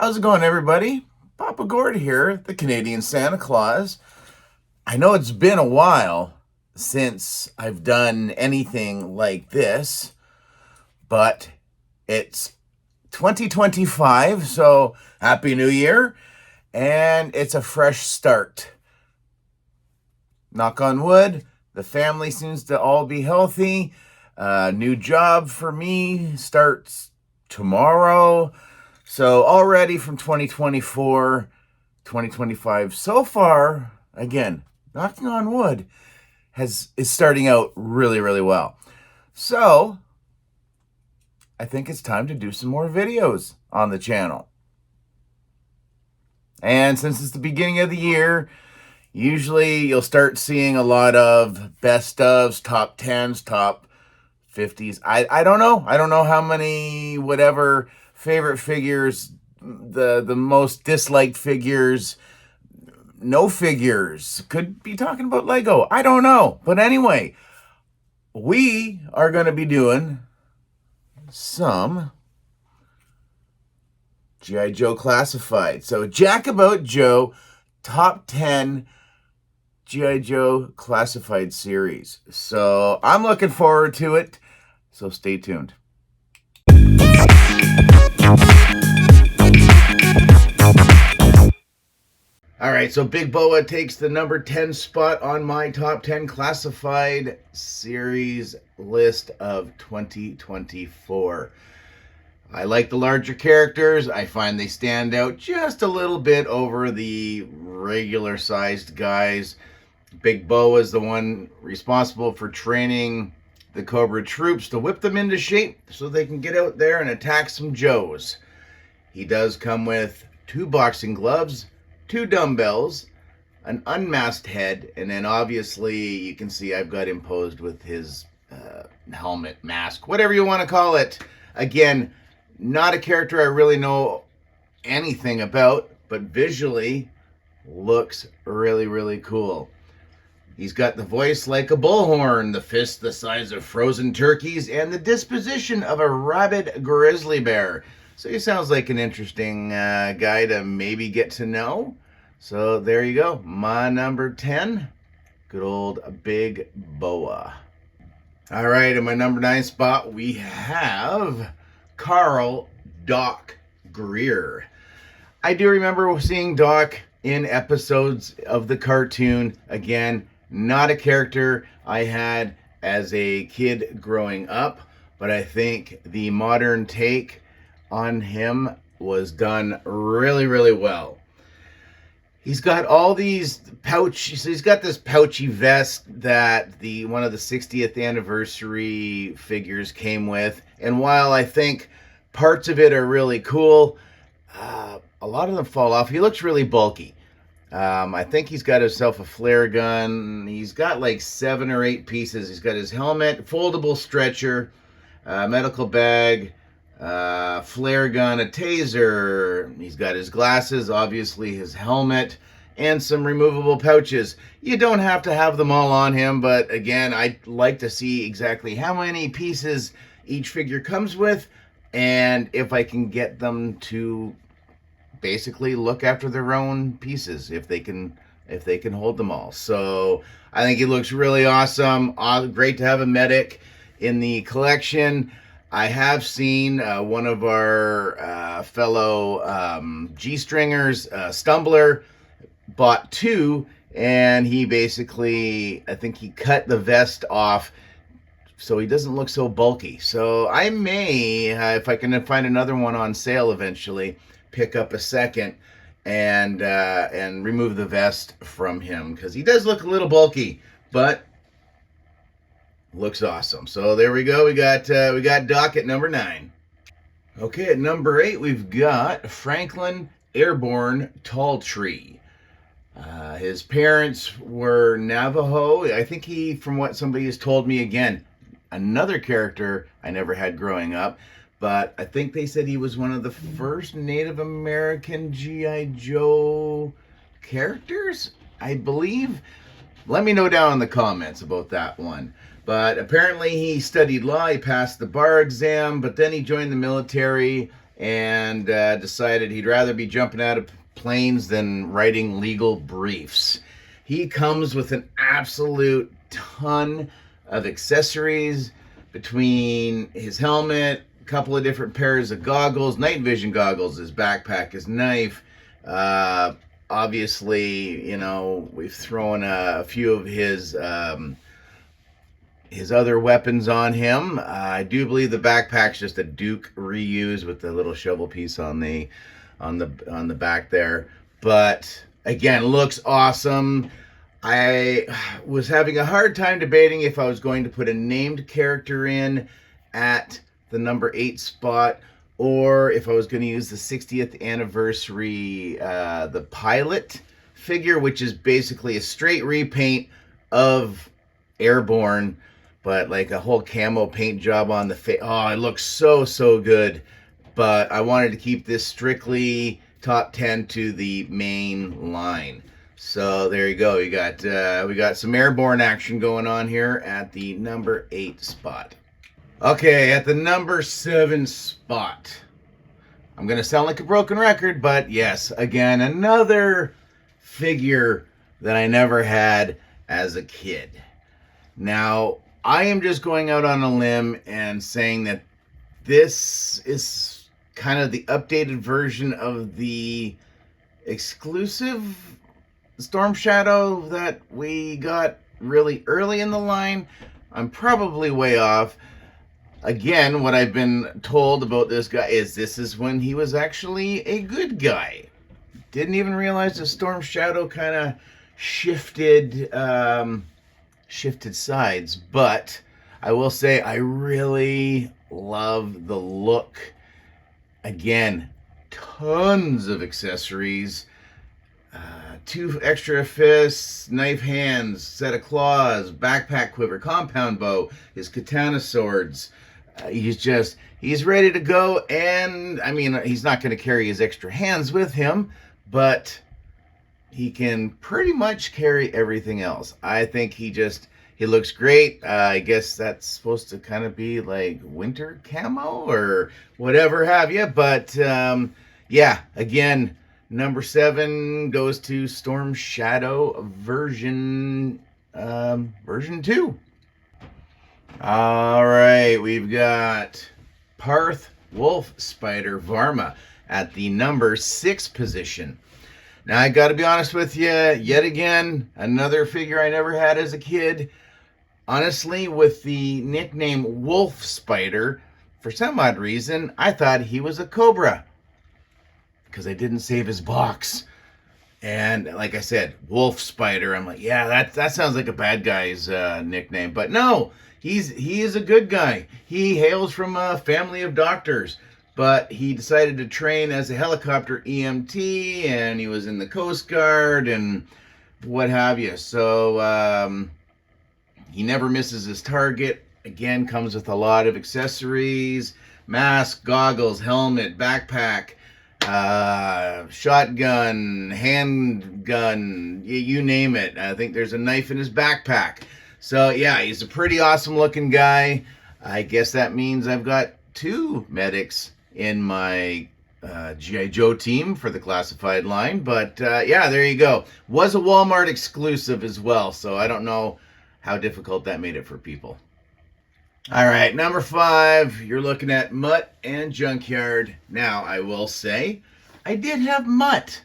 How's it going, everybody? Papa Gord here, the Canadian Santa Claus. I know it's been a while since I've done anything like this, but it's 2025, so Happy New Year, and it's a fresh start. Knock on wood, the family seems to all be healthy. New job for me starts tomorrow. So already from 2024, 2025, so far, again, knocking on wood, is starting out really, really well. So I think it's time to do some more videos on the channel. And since it's the beginning of the year, usually you'll start seeing a lot of best ofs, top 10s, top 50s. I don't know. I don't know how many, whatever favorite figures, the most disliked figures, no figures. Could be talking about Lego. I don't know. But anyway, we are going to be doing some G.I. Joe Classified. So Jack About Joe, top 10 G.I. Joe Classified series. So I'm looking forward to it. So stay tuned. All right, so Big Boa takes the number 10 spot on my top 10 classified series list of 2024. I like the larger characters. I find they stand out just a little bit over the regular sized guys. Big Boa is the one responsible for training the Cobra troops to whip them into shape so they can get out there and attack some Joes. He does come with 2 boxing gloves, 2 dumbbells, an unmasked head, and then obviously you can see I've got him posed with his helmet, mask, whatever you want to call it. Again, not a character I really know anything about, but visually looks really, really cool. He's got the voice like a bullhorn, the fist the size of frozen turkeys, and the disposition of a rabid grizzly bear. So he sounds like an interesting guy to maybe get to know. So there you go. My number 10, good old Big Boa. All right, in my number 9 spot, we have Carl Doc Greer. I do remember seeing Doc in episodes of the cartoon. Again, not a character I had as a kid growing up, but I think the modern take on him was done really, really well. He's got all these pouches. He's got this pouchy vest that one of the 60th anniversary figures came with. And while I think parts of it are really cool, a lot of them fall off. He looks really bulky. I think he's got himself a flare gun. He's got like 7 or 8 pieces. He's got his helmet, foldable stretcher, medical bag, flare gun, a taser. He's got his glasses, obviously his helmet, and some removable pouches. You don't have to have them all on him, but again, I'd like to see exactly how many pieces each figure comes with, and if I can get them to basically look after their own pieces, if they can hold them all. So I think he looks really awesome. Great to have a medic in the collection. I have seen one of our fellow G-stringers, Stumbler, bought 2, and he basically, I think he cut the vest off so he doesn't look so bulky. So I may, if I can find another one on sale eventually, pick up a second and remove the vest from him, because he does look a little bulky, but looks awesome. So there we go. We got Doc at number 9. Okay, at number 8 we've got Franklin Airborne Tall Tree. His parents were Navajo. I think he, from what somebody has told me, again, another character I never had growing up, but I think they said he was one of the first Native American G.I. Joe characters, I believe. Let me know down in the comments about that one. But apparently he studied law, he passed the bar exam, but then he joined the military and decided he'd rather be jumping out of planes than writing legal briefs. He comes with an absolute ton of accessories, between his helmet, a couple of different pairs of goggles, night vision goggles, his backpack, his knife. Obviously, you know, we've thrown a few of his other weapons on him. I do believe the backpack's just a Duke reuse with the little shovel piece on the back there. But again, looks awesome. I was having a hard time debating if I was going to put a named character in at the number 8 spot, or if I was going to use the 60th anniversary, the pilot figure, which is basically a straight repaint of Airborne, but like a whole camo paint job on the face. Oh, it looks so good. But I wanted to keep this strictly top 10 to the main line. So there you go. We got some Airborne action going on here at the number 8 spot. Okay, at the number 7 spot. I'm going to sound like a broken record, but yes, again, another figure that I never had as a kid. Now, I am just going out on a limb and saying that this is kind of the updated version of the exclusive Storm Shadow that we got really early in the line. I'm probably way off. Again, what I've been told about this guy is this is when he was actually a good guy. Didn't even realize the Storm Shadow kind of shifted sides. But I will say I really love the look. Again, tons of accessories. 2 extra fists, knife hands, set of claws, backpack quiver, compound bow, his katana swords. He's ready to go. And I mean, he's not going to carry his extra hands with him, but he can pretty much carry everything else. I think he looks great. I guess that's supposed to kind of be like winter camo or whatever have you. But yeah, again, number 7 goes to Storm Shadow version 2. All right, we've got Parth Wolf Spider Varma at the number 6 position. Now, I got to be honest with you, yet again, another figure I never had as a kid. Honestly, with the nickname Wolf Spider, for some odd reason, I thought he was a cobra because I didn't save his box. And like I said, Wolf Spider, I'm like, yeah, that sounds like a bad guy's nickname. But no, he is a good guy. He hails from a family of doctors, but he decided to train as a helicopter EMT, and he was in the Coast Guard and what have you. So he never misses his target. Again, comes with a lot of accessories, mask, goggles, helmet, backpack, shotgun, handgun, you name it. I think there's a knife in his backpack. So yeah, he's a pretty awesome looking guy. I guess that means I've got 2 medics in my G.I. Joe team for the classified line. But yeah, there you go. Was a Walmart exclusive as well, so I don't know how difficult that made it for people. All right, number 5, you're looking at Mutt and Junkyard. Now, I will say, I did have Mutt,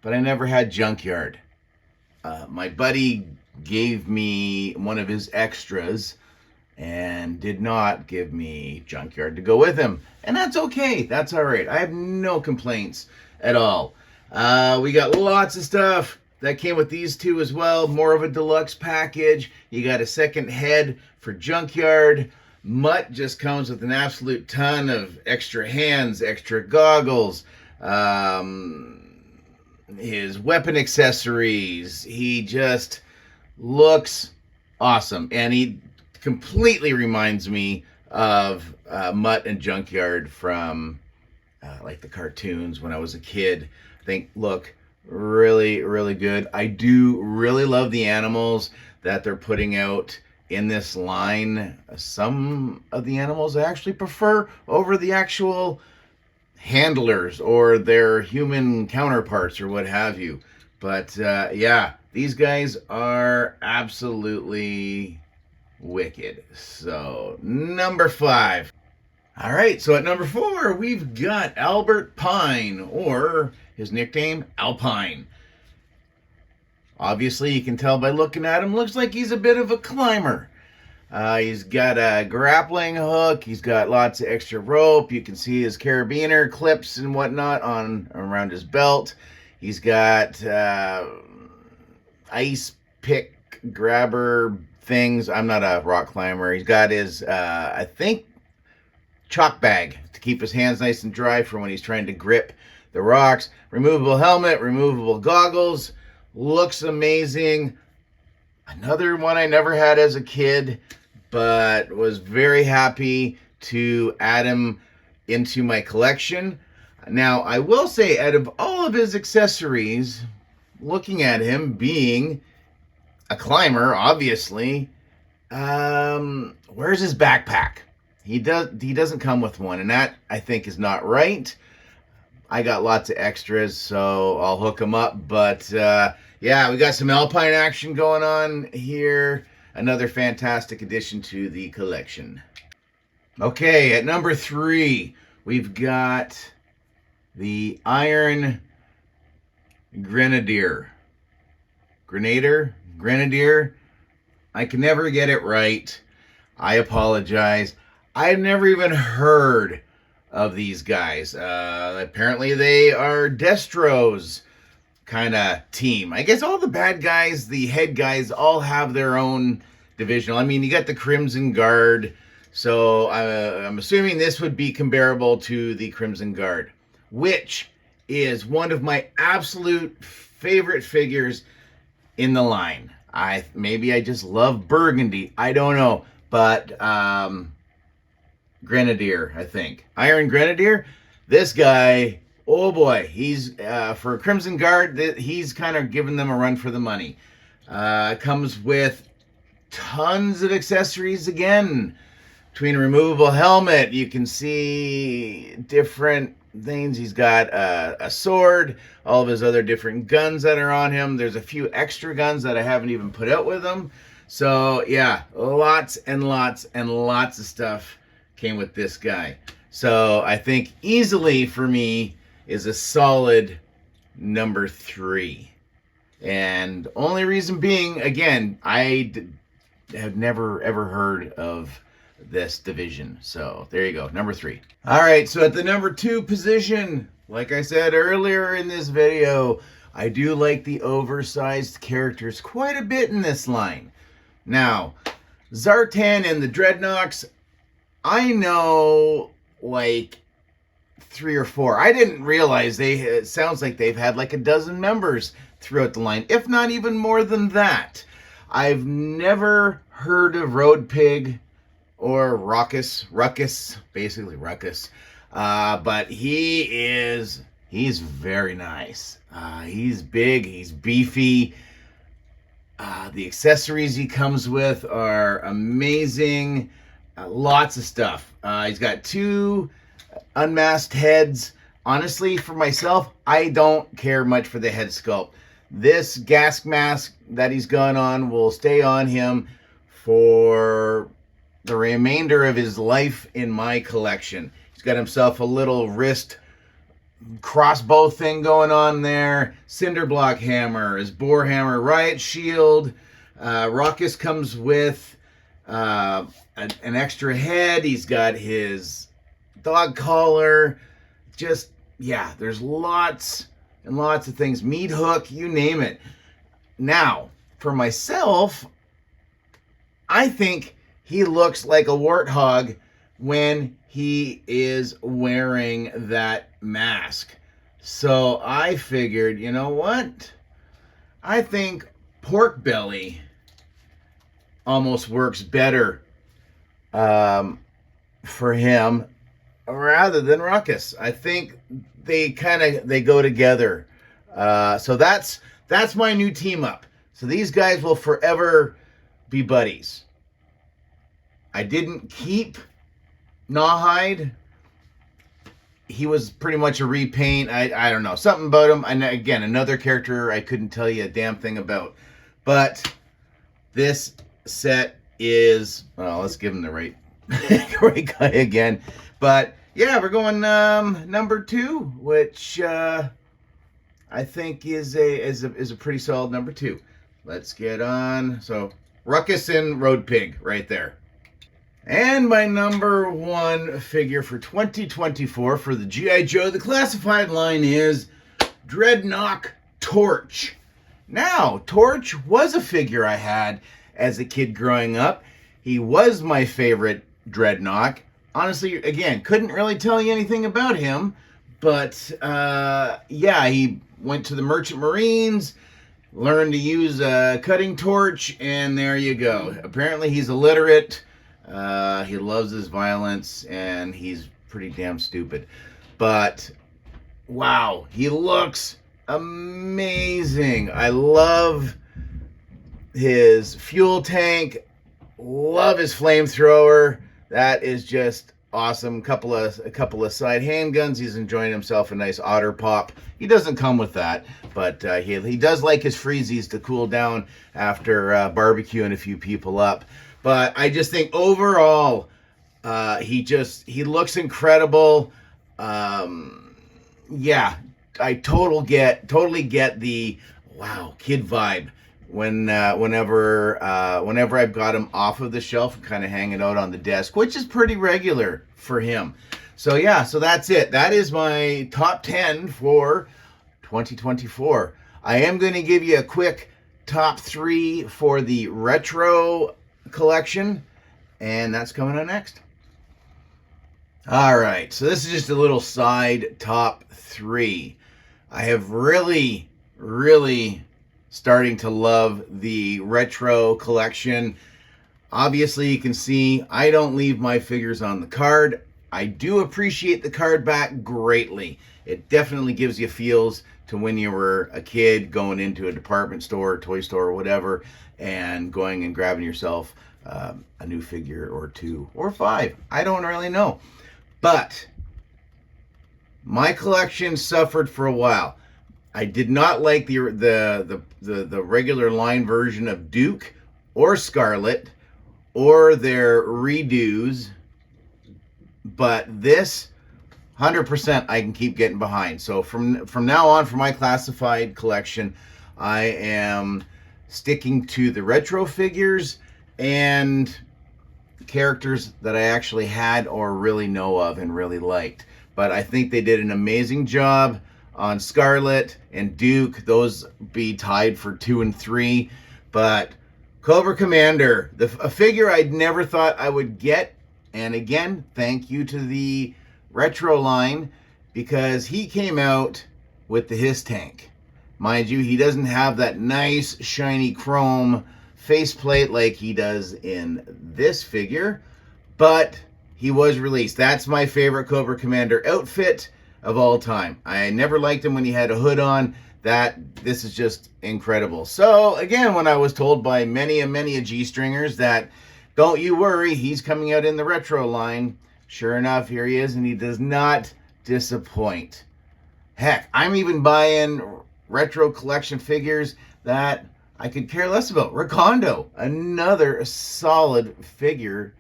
but I never had Junkyard. My buddy gave me one of his extras and did not give me Junkyard to go with him. And that's okay. That's all right. I have no complaints at all. We got lots of stuff that came with these 2 as well. More of a deluxe package. You got a second head for Junkyard. Mutt just comes with an absolute ton of extra hands, extra goggles, his weapon accessories. He just looks awesome. And he completely reminds me of Mutt and Junkyard from like the cartoons when I was a kid. I think look really, really good. I do really love the animals that they're putting out in this line. Some of the animals I actually prefer over the actual handlers or their human counterparts or what have you. But yeah, these guys are absolutely wicked. So number 5. All right, so at number 4, we've got Albert Pine, or his nickname, Alpine. Obviously, you can tell by looking at him, looks like he's a bit of a climber. He's got a grappling hook. He's got lots of extra rope. You can see his carabiner clips and whatnot on around his belt. He's got ice pick grabber things. I'm not a rock climber. He's got his, I think, chalk bag to keep his hands nice and dry for when he's trying to grip the rocks. Removable helmet, removable goggles. Looks amazing. Another one I never had as a kid, but was very happy to add him into my collection. Now, I will say, out of all of his accessories, looking at him being a climber, obviously, where's his backpack? He doesn't come with one, and that, I think, is not right. I got lots of extras, so I'll hook them up. But yeah, we got some Alpine action going on here. Another fantastic addition to the collection. Okay, at number 3, we've got the Iron Grenadier. Grenadier. I can never get it right. I apologize. I've never even heard of these guys. Apparently they are Destro's kind of team. I guess all the bad guys, the head guys, all have their own divisional. I mean, you got the Crimson Guard, so I'm assuming this would be comparable to the Crimson Guard, which is one of my absolute favorite figures in the line. Maybe I just love burgundy. I don't know, but Grenadier, I think. Iron Grenadier. This guy, oh boy, he's for Crimson Guard. He's kind of giving them a run for the money. Comes with tons of accessories again. Between a removable helmet, you can see different things. He's got a sword, all of his other different guns that are on him. There's a few extra guns that I haven't even put out with him. So yeah, lots and lots and lots of stuff came with this guy. So I think easily for me is a solid number 3. And only reason being, again, I have never ever heard of this division. So there you go, number 3. All right, so at the number 2 position, like I said earlier in this video, I do like the oversized characters quite a bit in this line. Now, Zartan and the Dreadnoks, I know like 3 or 4. I didn't realize it sounds like they've had like a dozen members throughout the line, if not even more than that. I've never heard of Road Pig or Ruckus, basically Ruckus. But he's very nice. He's big, he's beefy. The accessories he comes with are amazing. Lots of stuff. He's got 2 unmasked heads. Honestly, for myself, I don't care much for the head sculpt. This gas mask that he's got on will stay on him for the remainder of his life in my collection. He's got himself a little wrist crossbow thing going on there. Cinder block hammer, his boar hammer, riot shield. Ruckus comes with an extra head. He's got his dog collar. Just, yeah, there's lots and lots of things. Meat hook, you name it. Now, for myself, I think he looks like a warthog when he is wearing that mask. So I figured, you know what? I think pork belly almost works better for him rather than Ruckus. I think they go together. So that's my new team up. So these guys will forever be buddies. I didn't keep Gnawhide. he was pretty much a repaint. I don't know, something about him. And again, another character I couldn't tell you a damn thing about. But this set is, well, let's give him the right, right guy again. But yeah, we're going number 2, which I think is a pretty solid number 2. Let's get on. So Ruckus and Road Pig right there. And my number 1 figure for 2024 for the G.I. Joe, the classified line, is Dreadnought Torch. Now, Torch was a figure I had as a kid growing up. He was my favorite Dreadnought. Honestly, again, couldn't really tell you anything about him. But, yeah, he went to the Merchant Marines, learned to use a cutting torch, and there you go. Apparently, he's illiterate. He loves his violence, and he's pretty damn stupid. But, wow, he looks amazing. I love his fuel tank. Love his flamethrower. That is just awesome. A couple of side handguns. He's enjoying himself a nice otter pop. He doesn't come with that, but he does like his freezies to cool down after barbecuing a few people up. But I just think overall, he looks incredible. Yeah, I totally get the wow kid vibe whenever I've got him off of the shelf and kind of hanging out on the desk, which is pretty regular for him. So yeah, so that's it. That is my top 10 for 2024. I am going to give you a quick top 3 for the retro collection, and that's coming up next. All right, so this is just a little side top 3. I have really starting to love the retro collection. Obviously, you can see I don't leave my figures on the card. I do appreciate the card back greatly. It definitely gives you feels to when you were a kid going into a department store, toy store, or whatever, and going and grabbing yourself a new figure or 2 or 5. I don't really know. But my collection suffered for a while. I did not like the regular line version of Duke or Scarlet or their redos, but this 100% I can keep getting behind. So from now on, for my classified collection, I am sticking to the retro figures and characters that I actually had or really know of and really liked. But I think they did an amazing job on Scarlet and Duke. Those be tied for 2 and 3. But Cobra Commander, a figure I'd never thought I would get. And again, thank you to the retro line, because he came out with the HISS tank. Mind you, he doesn't have that nice shiny chrome faceplate like he does in this figure, but he was released. That's my favorite Cobra Commander outfit of all time. I never liked him when he had a hood on. This is just incredible. So again, when I was told by many a G-stringers that don't you worry, he's coming out in the retro line, sure enough, here he is, and he does not disappoint. Heck, I'm even buying retro collection figures that I could care less about. Recondo, another solid figure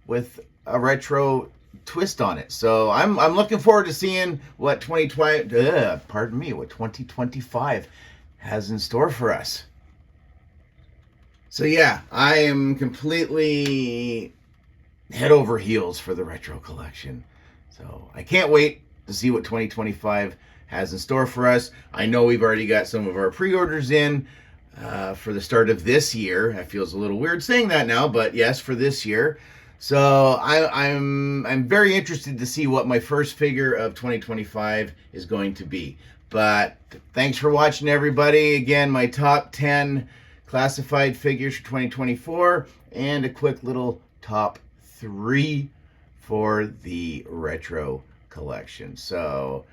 with a retro twist on it. So I'm looking forward to seeing what 2025 has in store for us. So yeah, I am completely head over heels for the retro collection. So I can't wait to see what 2025 has in store for us. I know we've already got some of our pre-orders in for the start of this year. It feels a little weird saying that now, but yes, for this year. So I'm very interested to see what my first figure of 2025 is going to be. But thanks for watching, everybody. Again, my top 10 classified figures for 2024, and a quick little top 3 for the retro collection. So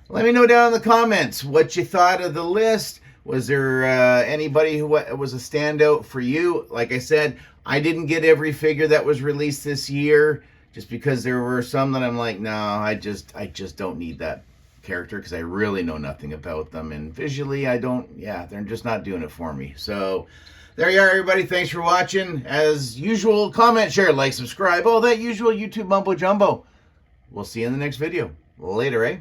let me know down in the comments what you thought of the list. Was there anybody who was a standout for you? Like I said, I didn't get every figure that was released this year just because there were some that I'm like, no, I just don't need that character because I really know nothing about them, and visually they're just not doing it for me. So there you are, everybody. Thanks for watching. As usual, comment, share, like, subscribe, all that usual YouTube mumbo jumbo. We'll see you in the next video. Later, eh?